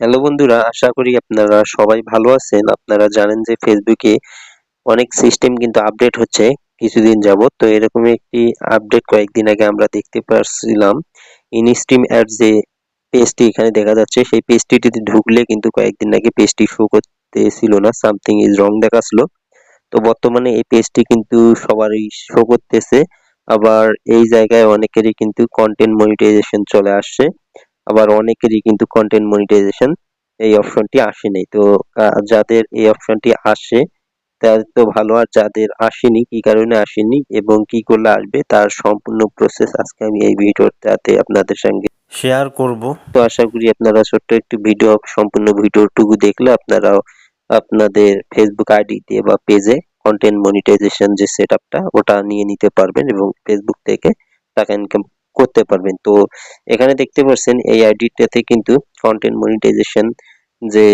Hello বন্ধুরা, আশা করি আপনারা সবাই ভালো আছেন। আপনারা জানেন যে ফেসবুকে অনেক সিস্টেম কিন্তু আপডেট হচ্ছে কিছুদিন যাবত। তো এরকমই একটি আপডেট কয়েকদিন আগে আমরা দেখতে পারছিলাম। ইনস্ট্রিম অ্যাডস যে পেজটি এখানে দেখা যাচ্ছে, সেই পেজটিতে ঢুকলে কিন্তু কয়েকদিন আগে পেজটি শো করতেছিল না, সামথিং ইজ রং দেখাচ্ছিল। তো বর্তমানে এই পেজটি কিন্তু সবারই শো করতেছে। আবার এই জায়গায় অনেকেরই কিন্তু কন্টেন্ট মনিটাইজেশন চলে আসছে। আবার অনেকেরই কিন্তু কন্টেন্ট মনিটাইজেশন এই অপশনটি আসেনি। তো যাদের এই অপশনটি আসে তাদের তো ভালো, আর যাদের আসেনি কি কারণে আসেনি এবং কি করলে আসবে তার সম্পূর্ণ প্রসেস আজকে আমি এই ভিডিওটাতে আপনাদের সঙ্গে শেয়ার করব। তো আশা করি আপনারা ছোট্ট একটি ভিডিও, সম্পূর্ণ ভিডিওটুকু দেখলে আপনারাও আপনাদের ফেসবুক আইডিতে বা পেজে কন্টেন্ট মনিটাইজেশন যে সেটআপটা ওটা নিয়ে নিতে পারবেন এবং ফেসবুক থেকে টাকা ইনকাম করতে পারবেন। তো এখানে দেখতে পাচ্ছেন এই আইডিটাতে কিন্তু কন্টেন্ট মনিটাইজেশন যে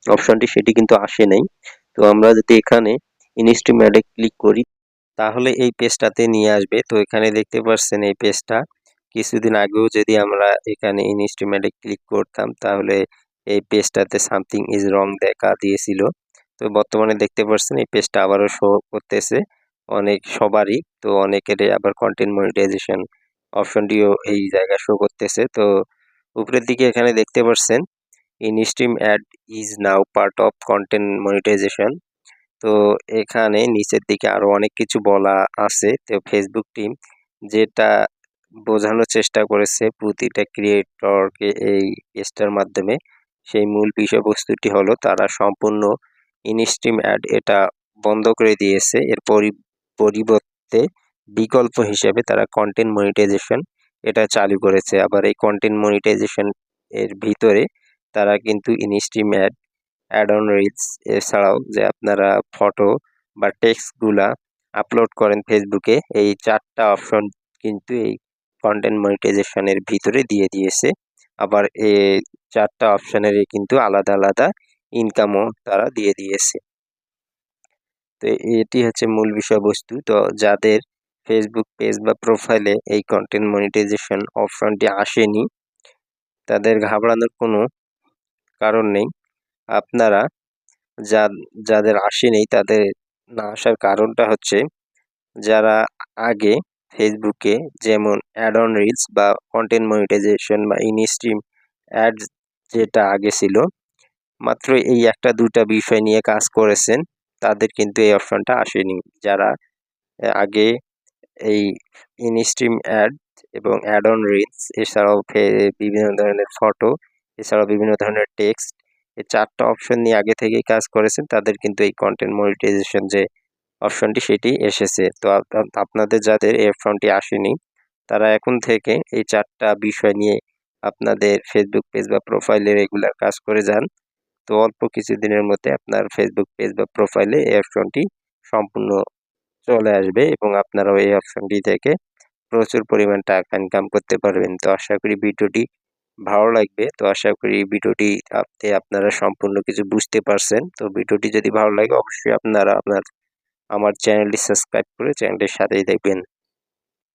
অপশনটি সেটি কিন্তু আসে নাই। তো আমরা যদি এখানে ইনস্ট্রিম অ্যাডে ক্লিক করি তাহলে এই পেজটাতে নিয়ে আসবে। তো এখানে দেখতে পাচ্ছেন এই পেজটা কিছুদিন আগেও যদি আমরা এখানে ইনস্ট্রিম অ্যাডে ক্লিক করতাম তাহলে এই পেজটাতে সামথিং ইজ রং দেখা দিয়েছিল। তো বর্তমানে দেখতে পাচ্ছেন এই পেজটা আবারও শো করতেছে অনেক সবারই। তো অনেকেরই আবার কন্টেন্ট মনিটাইজেশন অপশনটিও এই জায়গায় শো করতেছে। তো উপরের দিকে এখানে দেখতে পাচ্ছেন instream ad is now part of content monetization. তো এখানে নিচের দিকে আরো অনেক কিছু বলা আছে। তো ফেসবুক টিম যেটা বোঝানোর চেষ্টা করেছে প্রতিটা ক্রিয়েটরকে এই পেজটার মাধ্যমে, সেই মূল বিষয়বস্তুটি হলো তারা সম্পূর্ণ ইনস্ট্রিম অ্যাড এটা বন্ধ করে দিয়েছে। এর পরিবর্তে বিকল্প হিসেবে তারা কন্টেন্ট মনিটাইজেশন এটা চালু করেছে। আবার এই কন্টেন্ট মনিটাইজেশন এর ভিতরে তারা কিন্তু ইনস্ট্রিম অ্যাড অন রিলস এছাড়াও যে আপনারা ফটো বা টেক্সটগুলা আপলোড করেন ফেসবুকে, এই 4টা অপশন কিন্তু এই কন্টেন্ট মনিটাইজেশনের ভিতরে দিয়ে দিয়েছে। আবার এই 4টা অপশনেরই কিন্তু আলাদা আলাদা ইনকামও তারা দিয়ে দিয়েছে। তো এটি হচ্ছে মূল বিষয়বস্তু। তো যাদের ফেসবুক পেজ বা প্রোফাইলে এই কন্টেন্ট মনিটাইজেশন অপশনটি আসেনি তাদের ঘাবড়ানোর কোনো কারণ নেই। আপনারা যা যাদের আসেনি তাদের না আসার কারণটা হচ্ছে যারা আগে ফেসবুকে যেমন অ্যাড অন রিলস বা কন্টেন্ট মনিটাইজেশন বা ইনস্ট্রিম অ্যাড যেটা আগে ছিল মাত্র এই 1-2টা বিষয় নিয়ে কাজ করেছেন তাদের কিন্তু এই অপশনটা আসেনি। যারা আগে এই ইনস্ট্রিম অ্যাড এবং অ্যাড অন রিলস এছাড়াও বিভিন্ন ধরনের ফটো এছাড়াও বিভিন্ন ধরনের টেক্সট এই 4টা অপশন নিয়ে আগে থেকেই কাজ করেছেন তাদের কিন্তু এই কন্টেন্ট মনিটাইজেশন যে অপশনটি সেটি এসেছে। তো আপনাদের যাদের এই অপশনটি আসেনি তারা এখন থেকে এই 4টা বিষয় নিয়ে আপনাদের ফেসবুক পেজ বা প্রোফাইলে রেগুলার কাজ করে যান। তো অল্প কিছুদিনের মধ্যে আপনার ফেসবুক পেজ বা প্রোফাইলে এই অপশনটি সম্পূর্ণ চলে আসবে এবং আপনারাও এই অপশনটি থেকে প্রচুর পরিমাণ টাকা ইনকাম করতে পারবেন। তো আশা করি ভিডিওটি ভালো লাগবে। তো আশা করি ভিডিওটি আপনারা সম্পূর্ণ কিছু বুঝতে পারছেন। তো ভিডিওটি যদি ভালো লাগে অবশ্যই আপনারা আমার চ্যানেলটি সাবস্ক্রাইব করে চ্যানেলটির সাথেই থাকবেন।